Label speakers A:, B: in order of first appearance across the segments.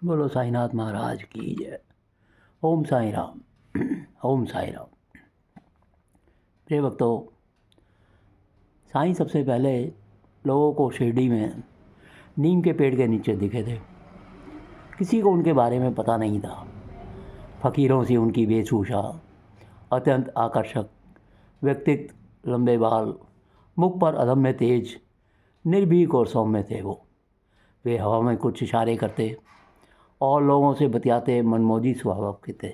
A: बोलो साईनाथ महाराज की जय। ओम साई राम। ओम साई राम। प्रिय भक्तों, साईं सबसे पहले लोगों को शिरडी में नीम के पेड़ के नीचे दिखे थे। किसी को उनके बारे में पता नहीं था। फ़कीरों से उनकी वेशभूषा अत्यंत आकर्षक, व्यक्तित्व लंबे बाल, मुख पर अदम्य तेज, निर्भीक और सौम्य थे वे हवा में कुछ इशारे करते और लोगों से बतियाते मनमौजी स्वभाव के थे।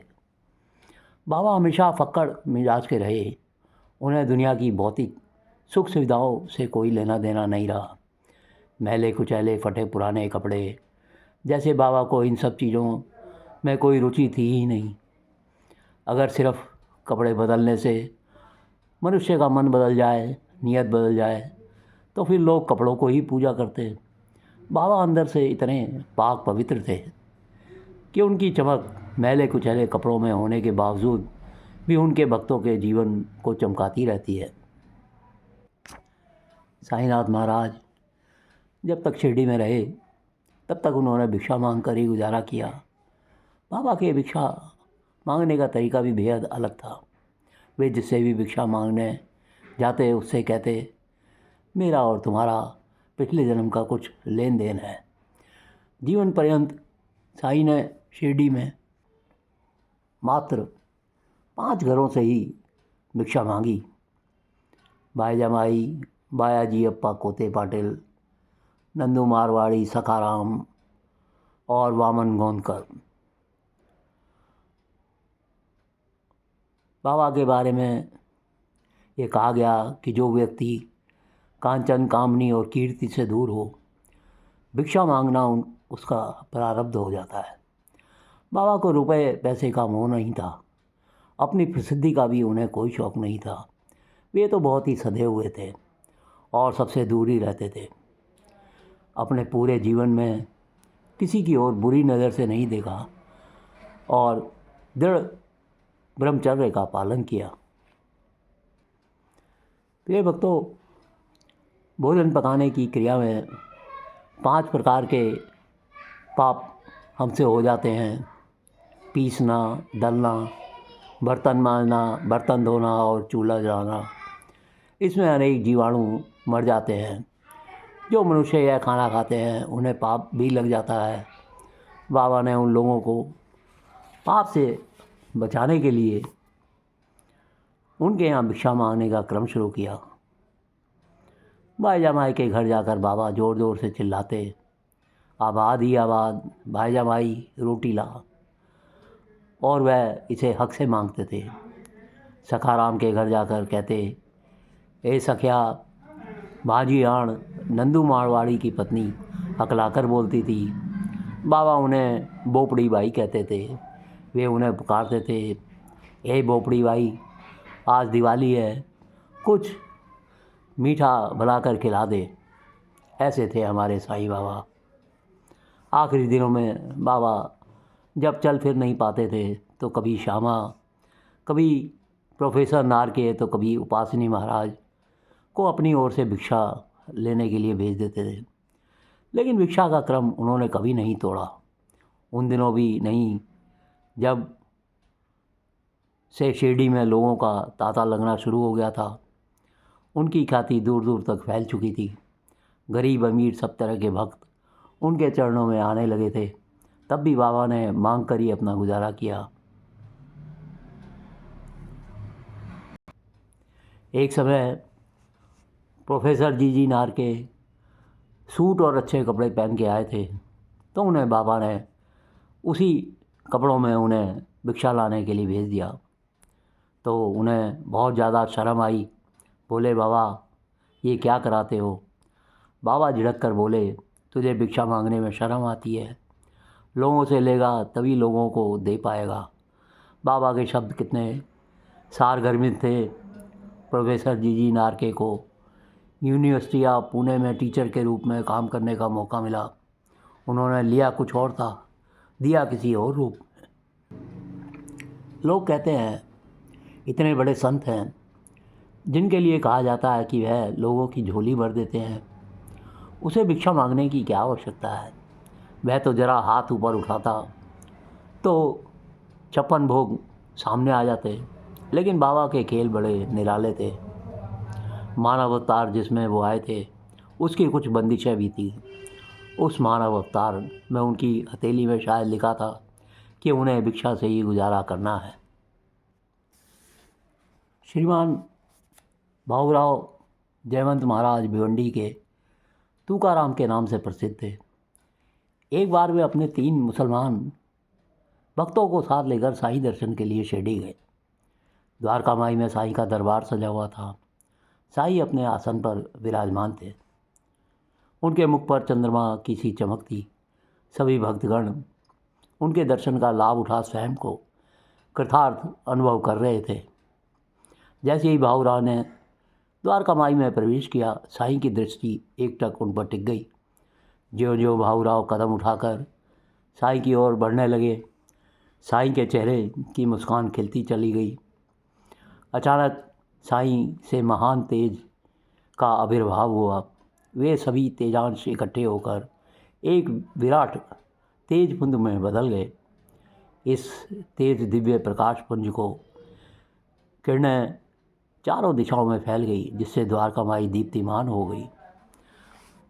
A: बाबा हमेशा फक्कड़ मिजाज के रहे। उन्हें दुनिया की भौतिक सुख सुविधाओं से कोई लेना देना नहीं रहा। मैले कुचैले फटे पुराने कपड़े जैसे बाबा को इन सब चीज़ों में कोई रुचि थी ही नहीं। अगर सिर्फ कपड़े बदलने से मनुष्य का मन बदल जाए, नियत बदल जाए, तो फिर लोग कपड़ों को ही पूजा करते। बाबा अंदर से इतने पाक पवित्र थे कि उनकी चमक मैले कुचैले कपड़ों में होने के बावजूद भी उनके भक्तों के जीवन को चमकाती रहती है। साईनाथ महाराज जब तक शिरडी में रहे तब तक उन्होंने भिक्षा मांग कर ही गुजारा किया। बाबा के भिक्षा मांगने का तरीका भी बेहद अलग था। वे जिससे भी भिक्षा मांगने जाते उससे कहते, मेरा और तुम्हारा पिछले जन्म का कुछ लेन देन है। जीवन पर्यंत साईं ने शिरडी में मात्र 5 घरों से ही भिक्षा मांगी। बायजामाई, बायाजी अप्पा कोते पाटिल, नंदू मारवाड़ी, सखाराम और वामन गोंदकर। बाबा के बारे में ये कहा गया कि जो व्यक्ति कांचन, कामनी और कीर्ति से दूर हो, भिक्षा मांगना उसका प्रारब्ध हो जाता है। बाबा को रुपए पैसे का मोह नहीं था। अपनी प्रसिद्धि का भी उन्हें कोई शौक़ नहीं था। वे तो बहुत ही सधे हुए थे और सबसे दूर ही रहते थे। अपने पूरे जीवन में किसी की ओर बुरी नज़र से नहीं देखा और दृढ़ ब्रह्मचर्य का पालन किया। प्रिय भक्तों, भोजन पकाने की क्रिया में 5 प्रकार के पाप हमसे हो जाते हैं: पीसना, दलना, बर्तन मांजना, बर्तन धोना और चूल्हा जलाना। इसमें अनेक जीवाणु मर जाते हैं। जो मनुष्य यह खाना खाते हैं उन्हें पाप भी लग जाता है। बाबा ने उन लोगों को पाप से बचाने के लिए उनके यहाँ भिक्षा मांगने का क्रम शुरू किया। भाईजामाई के घर जाकर बाबा ज़ोर ज़ोर से चिल्लाते, आबाद ही आबाद, भाईजामाई रोटी ला, और वह इसे हक से मांगते थे। सखाराम के घर जाकर कहते, ए सखिया भाजी आण। नंदू मारवाड़ी की पत्नी हकलाकर बोलती थी। बाबा उन्हें बोपड़ी बाई कहते थे। वे उन्हें पुकारते थे, ए बोपड़ी बाई, आज दिवाली है, कुछ मीठा बनाकर खिला दे। ऐसे थे हमारे साईं बाबा। आखिरी दिनों में बाबा जब चल फिर नहीं पाते थे तो कभी श्यामा, कभी प्रोफेसर नारके, तो कभी उपासनी महाराज को अपनी ओर से भिक्षा लेने के लिए भेज देते थे। लेकिन भिक्षा का क्रम उन्होंने कभी नहीं तोड़ा। उन दिनों भी नहीं जब से शिरडी में लोगों का तांता लगना शुरू हो गया था। उनकी ख्याति दूर दूर तक फैल चुकी थी। गरीब अमीर सब तरह के भक्त उनके चरणों में आने लगे थे। तब भी बाबा ने मांग कर ही अपना गुजारा किया। एक समय प्रोफेसर जी नारके सूट और अच्छे कपड़े पहन के आए थे, तो उन्हें बाबा ने उसी कपड़ों में उन्हें भिक्षा लाने के लिए भेज दिया। तो उन्हें बहुत ज़्यादा शर्म आई। बोले, बाबा ये क्या कराते हो? बाबा झिड़क कर बोले, तुझे भिक्षा मांगने में शर्म आती है? लोगों से लेगा तभी लोगों को दे पाएगा। बाबा के शब्द कितने सारगर्भित थे। प्रोफेसर जी नारके को यूनिवर्सिटी ऑफ पुणे में टीचर के रूप में काम करने का मौका मिला। उन्होंने लिया कुछ और था, दिया किसी और रूप में। लोग कहते हैं इतने बड़े संत हैं जिनके लिए कहा जाता है कि वह लोगों की झोली भर देते हैं, उसे भिक्षा मांगने की क्या आवश्यकता है? वह तो जरा हाथ ऊपर उठाता तो 56 भोग सामने आ जाते। लेकिन बाबा के खेल बड़े निराले थे। मानव अवतार जिसमें वो आए थे उसकी कुछ बंदिशें भी थी। उस मानव अवतार में उनकी हथेली में शायद लिखा था कि उन्हें भिक्षा से ही गुजारा करना है। श्रीमान भाऊराव जयवंत महाराज भिवंडी के तुकाराम के नाम से प्रसिद्ध थे। एक बार वे अपने 3 मुसलमान भक्तों को साथ लेकर साईं दर्शन के लिए शिरडी गए। द्वारका माई में साईं का दरबार सजा हुआ था। साईं अपने आसन पर विराजमान थे। उनके मुख पर चंद्रमा की सी चमक थी। सभी भक्तगण उनके दर्शन का लाभ उठा स्वयं को कृतार्थ अनुभव कर रहे थे। जैसे ही भाऊराव ने द्वारका माई में प्रवेश किया, साईं की दृष्टि एकटक उन पर टिक गई। ज्यों ज्यों भाऊराव कदम उठाकर साईं की ओर बढ़ने लगे, साईं के चेहरे की मुस्कान खिलती चली गई। अचानक साईं से महान तेज का आविर्भाव हुआ। वे सभी तेजांश इकट्ठे होकर एक विराट तेज पुंज में बदल गए। इस तेज दिव्य प्रकाश पुंज को किरणें चारों दिशाओं में फैल गई, जिससे द्वारका माई दीप्तिमान हो गई।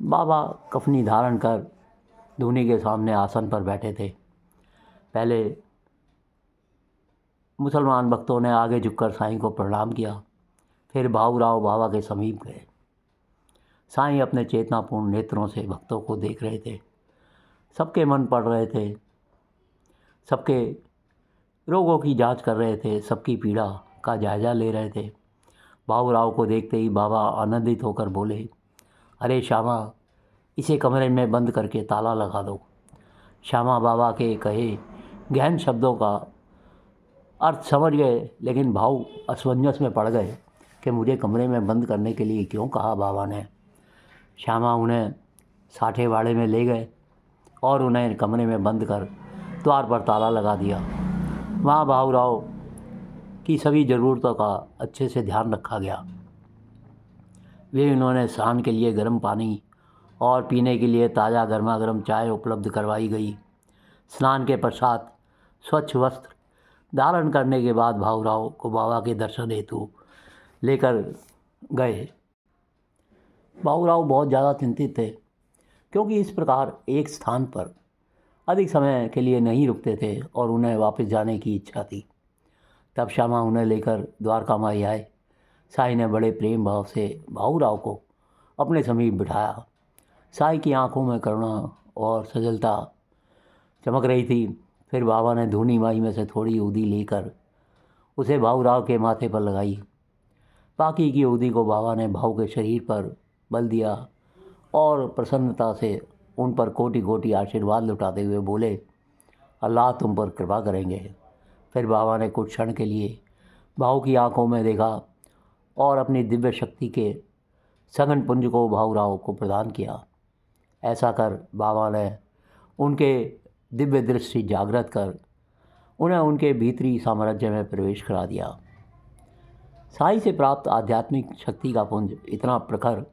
A: बाबा कफनी धारण कर धूनी के सामने आसन पर बैठे थे। पहले मुसलमान भक्तों ने आगे झुककर साईं को प्रणाम किया। फिर भाऊराव बाबा के समीप गए। साईं अपने चेतनापूर्ण नेत्रों से भक्तों को देख रहे थे। सबके मन पढ़ रहे थे, सबके रोगों की जांच कर रहे थे, सबकी पीड़ा का जायजा ले रहे थे। भाऊराव को देखते ही बाबा आनंदित होकर बोले, अरे श्यामा, इसे कमरे में बंद करके ताला लगा दो। श्यामा बाबा के कहे गहन शब्दों का अर्थ समझ गए, लेकिन भाव असमंजस में पड़ गए कि मुझे कमरे में बंद करने के लिए क्यों कहा बाबा ने। श्यामा उन्हें साठे वाड़े में ले गए और उन्हें कमरे में बंद कर द्वार पर ताला लगा दिया। वहाँ भाऊराव की सभी ज़रूरतों का अच्छे से ध्यान रखा गया। वे उन्होंने स्नान के लिए गर्म पानी और पीने के लिए ताज़ा गर्मा गर्म चाय उपलब्ध करवाई गई। स्नान के पश्चात स्वच्छ वस्त्र धारण करने के बाद भाऊराव को बाबा के दर्शन हेतु लेकर गए। भाऊराव बहुत ज़्यादा चिंतित थे, क्योंकि इस प्रकार एक स्थान पर अधिक समय के लिए नहीं रुकते थे और उन्हें वापस जाने की इच्छा थी। तब श्यामा उन्हें लेकर द्वारका माई आए। साईं ने बड़े प्रेम भाव से भाऊराव को अपने समीप बिठाया। साईं की आंखों में करुणा और सजलता चमक रही थी। फिर बाबा ने धूनी माई में से थोड़ी ऊदी लेकर उसे भाऊराव के माथे पर लगाई। बाकी की ऊदी को बाबा ने भाऊ के शरीर पर बल दिया और प्रसन्नता से उन पर कोटि कोटि आशीर्वाद लुटाते हुए बोले, अल्लाह तुम पर कृपा करेंगे। फिर बाबा ने कुछ क्षण के लिए भाऊ की आंखों में देखा और अपनी दिव्य शक्ति के सघन पुंज को भाऊराव को प्रदान किया। ऐसा कर बाबा ने उनके दिव्य दृष्टि जागृत कर उन्हें उनके भीतरी साम्राज्य में प्रवेश करा दिया। साईं से प्राप्त आध्यात्मिक शक्ति का पुंज इतना प्रखर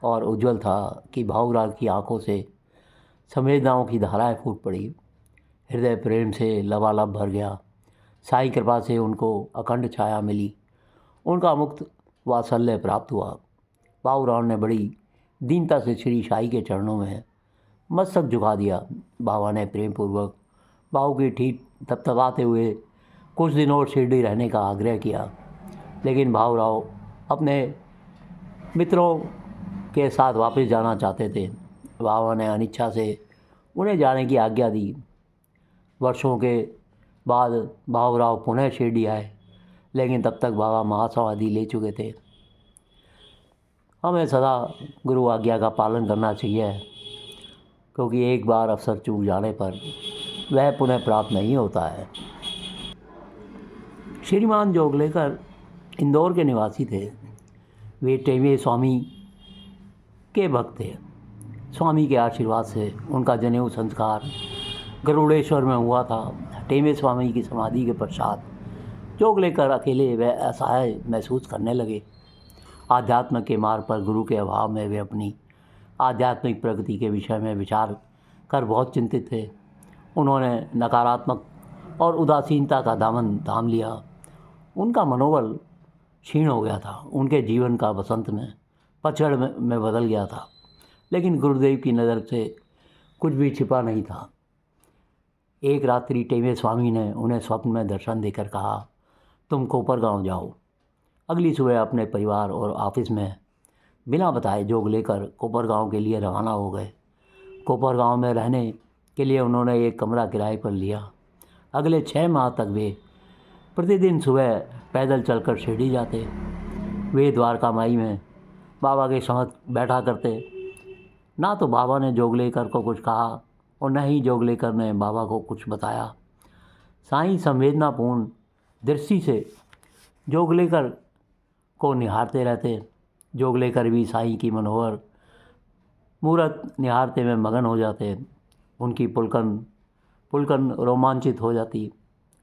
A: और उज्जवल था कि भाऊराव की आंखों से संवेदनाओं की धाराएं फूट पड़ी। हृदय प्रेम से लबालब भर गया। साईं कृपा से उनको अखंड छाया मिली। उनका मुक्त वात्सल्य प्राप्त हुआ। भाऊराव ने बड़ी दीनता से श्री साईं के चरणों में मस्तक झुका दिया। बाबा ने प्रेम पूर्वक भाऊ की ठीक थपथपाते हुए कुछ दिन और शिरडी रहने का आग्रह किया, लेकिन भाऊराव अपने मित्रों के साथ वापस जाना चाहते थे। बाबा ने अनिच्छा से उन्हें जाने की आज्ञा दी। वर्षों के बाद भाऊराव पुनः शिरडी आए, लेकिन तब तक बाबा महासमाधि ले चुके थे। हमें सदा गुरु आज्ञा का पालन करना चाहिए, क्योंकि एक बार अवसर चूक जाने पर वह पुनः प्राप्त नहीं होता है। श्रीमान जोगलेकर इंदौर के निवासी थे। वे टेमे स्वामी के भक्त थे। स्वामी के आशीर्वाद से उनका जनेऊ संस्कार गरुड़ेश्वर में हुआ था। टेमे स्वामी की समाधि के पश्चात जोगलेकर अकेले व असहाय महसूस करने लगे। आध्यात्म के मार्ग पर गुरु के अभाव में वे अपनी आध्यात्मिक प्रगति के विषय में विचार कर बहुत चिंतित थे। उन्होंने नकारात्मक और उदासीनता का दामन थाम लिया। उनका मनोबल क्षीण हो गया था। उनके जीवन का बसंत में पतझड़ में बदल गया था। लेकिन गुरुदेव की नज़र से कुछ भी छिपा नहीं था। एक रात्रि टेमे स्वामी ने उन्हें स्वप्न में दर्शन देकर कहा, तुम कोपरगांव जाओ। अगली सुबह अपने परिवार और ऑफिस में बिना बताए जोग लेकर कोपरगांव के लिए रवाना हो गए। कोपरगांव में रहने के लिए उन्होंने एक कमरा किराए पर लिया। अगले 6 माह तक वे प्रतिदिन सुबह पैदल चलकर शिरडी जाते। वे द्वारका माई में बाबा के समक्ष बैठा करते। ना तो बाबा ने जोगलेकर को कुछ कहा और न ही जोगलेकर ने बाबा को कुछ बताया। साईं संवेदनापूर्ण दृष्टि से जोगलेकर को निहारते रहते। जोगलेकर भी साईं की मनोहर मूरत निहारते में मगन हो जाते। उनकी पुलकन रोमांचित हो जाती।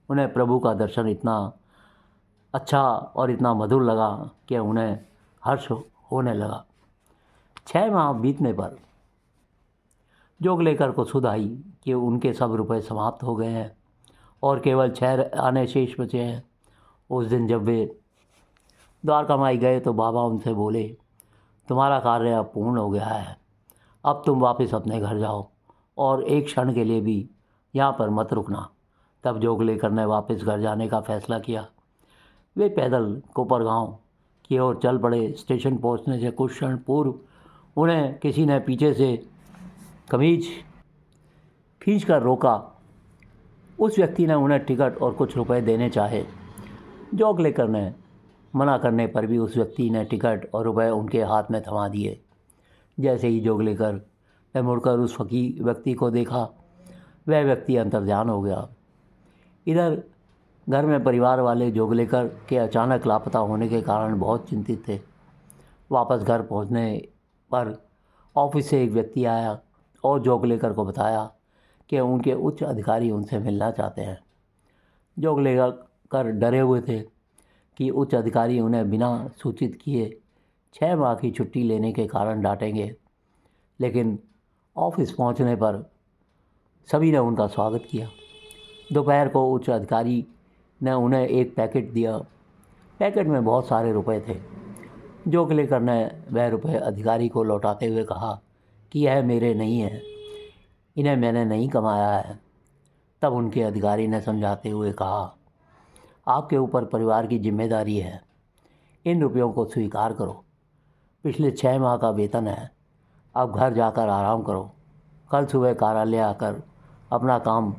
A: उन्हें प्रभु का दर्शन इतना अच्छा और इतना मधुर लगा कि उन्हें हर्ष होने लगा। 6 माह बीतने पर जोगलेकर को सुध आई कि उनके सब रुपए समाप्त हो गए हैं और केवल 6 आने शेष बचे हैं। उस दिन जब वे द्वारका माई गए तो बाबा उनसे बोले, तुम्हारा कार्य अब पूर्ण हो गया है। अब तुम वापस अपने घर जाओ और एक क्षण के लिए भी यहाँ पर मत रुकना। तब जोगलेकर ने वापस घर जाने का फैसला किया। वे पैदल कोपरगांव की ओर चल पड़े। स्टेशन पहुंचने से कुछ क्षण पूर्व उन्हें किसी ने पीछे से कमीज खींचकर रोका। उस व्यक्ति ने उन्हें टिकट और कुछ रुपए देने चाहे। जोगलेकर ने मना करने पर भी उस व्यक्ति ने टिकट और रुपए उनके हाथ में थमा दिए। जैसे ही जोगलेकर ने मुड़कर उस व्यक्ति को देखा, वह व्यक्ति अंतर्ध्यान हो गया। इधर घर में परिवार वाले जोगलेकर के अचानक लापता होने के कारण बहुत चिंतित थे। वापस घर पहुंचने पर ऑफिस से एक व्यक्ति आया और जोगलेकर को बताया कि उनके उच्च अधिकारी उनसे मिलना चाहते हैं। जोगलेकर डरे हुए थे कि उच्च अधिकारी उन्हें बिना सूचित किए 6 माह की छुट्टी लेने के कारण डांटेंगे। लेकिन ऑफिस पहुंचने पर सभी ने उनका स्वागत किया। दोपहर को उच्च अधिकारी ने उन्हें एक पैकेट दिया। पैकेट में बहुत सारे रुपए थे। जोगलेकर ने वह रुपए अधिकारी को लौटाते हुए कहा कि यह मेरे नहीं हैं, इन्हें मैंने नहीं कमाया है। तब उनके अधिकारी ने समझाते हुए कहा, आपके ऊपर परिवार की जिम्मेदारी है, इन रुपयों को स्वीकार करो। पिछले 6 माह का वेतन है। अब घर जाकर आराम करो। कल सुबह कार्यालय आकर अपना काम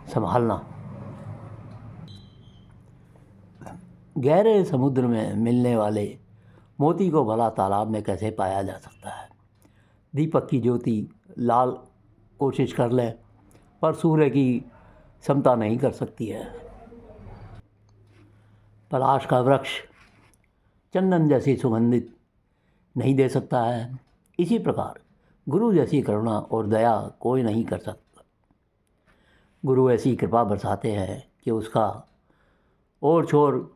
A: संभालना। गहरे समुद्र में मिलने वाले मोती को भला तालाब में कैसे पाया जा सकता है। दीपक की ज्योति लाल कोशिश कर ले पर सूर्य की क्षमता नहीं कर सकती है। पलाश का वृक्ष चंदन जैसी सुगंधित नहीं दे सकता है। इसी प्रकार गुरु जैसी करुणा और दया कोई नहीं कर सकता। गुरु ऐसी कृपा बरसाते हैं कि उसका ओर छोर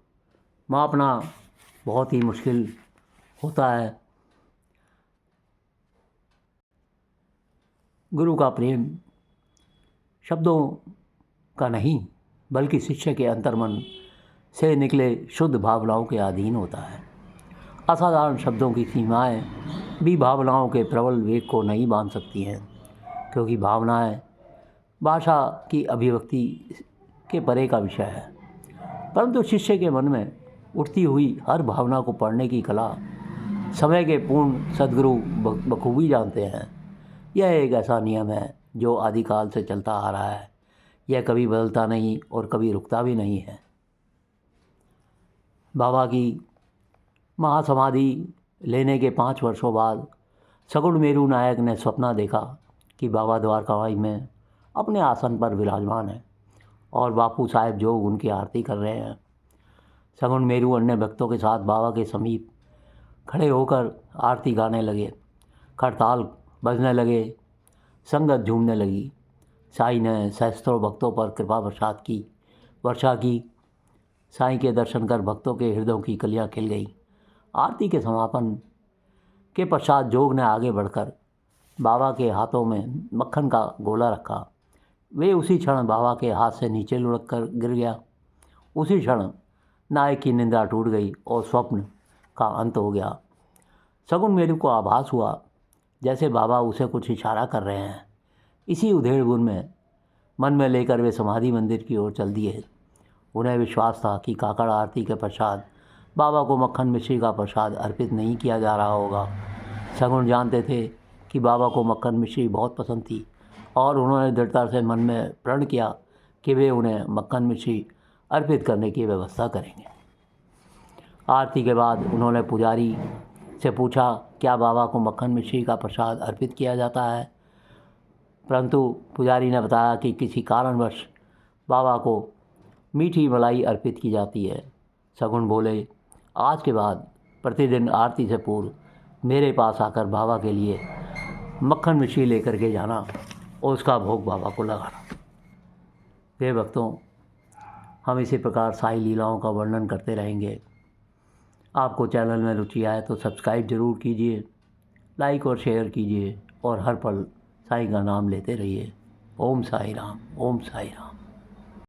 A: मापना बहुत ही मुश्किल होता है। गुरु का प्रेम शब्दों का नहीं बल्कि शिष्य के अंतर्मन से निकले शुद्ध भावनाओं के अधीन होता है। असाधारण शब्दों की सीमाएं भी भावनाओं के प्रबल वेग को नहीं बांध सकती हैं, क्योंकि भावनाएं भाषा की अभिव्यक्ति के परे का विषय है। परंतु शिष्य के मन में उठती हुई हर भावना को पढ़ने की कला समय के पूर्ण सद्गुरु बखूबी जानते हैं। यह एक ऐसा नियम है जो आदिकाल से चलता आ रहा है। यह कभी बदलता नहीं और कभी रुकता भी नहीं है। बाबा की महासमाधि लेने के 5 वर्षों बाद सगुण मेरू नायक ने सपना देखा कि बाबा द्वारकामाई में अपने आसन पर विराजमान है और बापू साहेब जोग उनकी आरती कर रहे हैं। सगुण मेरू अन्य भक्तों के साथ बाबा के समीप खड़े होकर आरती गाने लगे। खड़ताल बजने लगे, संगत झूमने लगी। साईं ने सहस्त्रों भक्तों पर कृपा वर्षा की। साईं के दर्शन कर भक्तों के हृदयों की कलियां खिल गई। आरती के समापन के पश्चात जोग ने आगे बढ़कर बाबा के हाथों में मक्खन का गोला रखा। वे उसी क्षण बाबा के हाथ से नीचे लुढ़क कर गिर गया। उसी क्षण नायक की निंद्रा टूट गई और स्वप्न का अंत हो गया। शगुन मेरू को आभास हुआ जैसे बाबा उसे कुछ इशारा कर रहे हैं। इसी उधेड़-बुन में मन में लेकर वे समाधि मंदिर की ओर चल दिए। उन्हें विश्वास था कि काकड़ आरती के पश्चात बाबा को मक्खन मिश्री का प्रसाद अर्पित नहीं किया जा रहा होगा। शगुन जानते थे कि बाबा को मक्खन मिश्री बहुत पसंद थी और उन्होंने दृढ़ता से मन में प्रण किया कि वे उन्हें मक्खन मिश्री अर्पित करने की व्यवस्था करेंगे। आरती के बाद उन्होंने पुजारी से पूछा, क्या बाबा को मक्खन मिश्री का प्रसाद अर्पित किया जाता है? परंतु पुजारी ने बताया कि किसी कारणवश बाबा को मीठी मलाई अर्पित की जाती है। शगुन बोले, आज के बाद प्रतिदिन आरती से पूर्व मेरे पास आकर बाबा के लिए मक्खन मिश्री लेकर के जाना और उसका भोग बाबा को लगाना। प्रिय भक्तों, हम इसी प्रकार साईं लीलाओं का वर्णन करते रहेंगे। आपको चैनल में रुचि आए तो सब्सक्राइब ज़रूर कीजिए, लाइक और शेयर कीजिए और हर पल साईं का नाम लेते रहिए। ओम साई राम, ओम साई राम।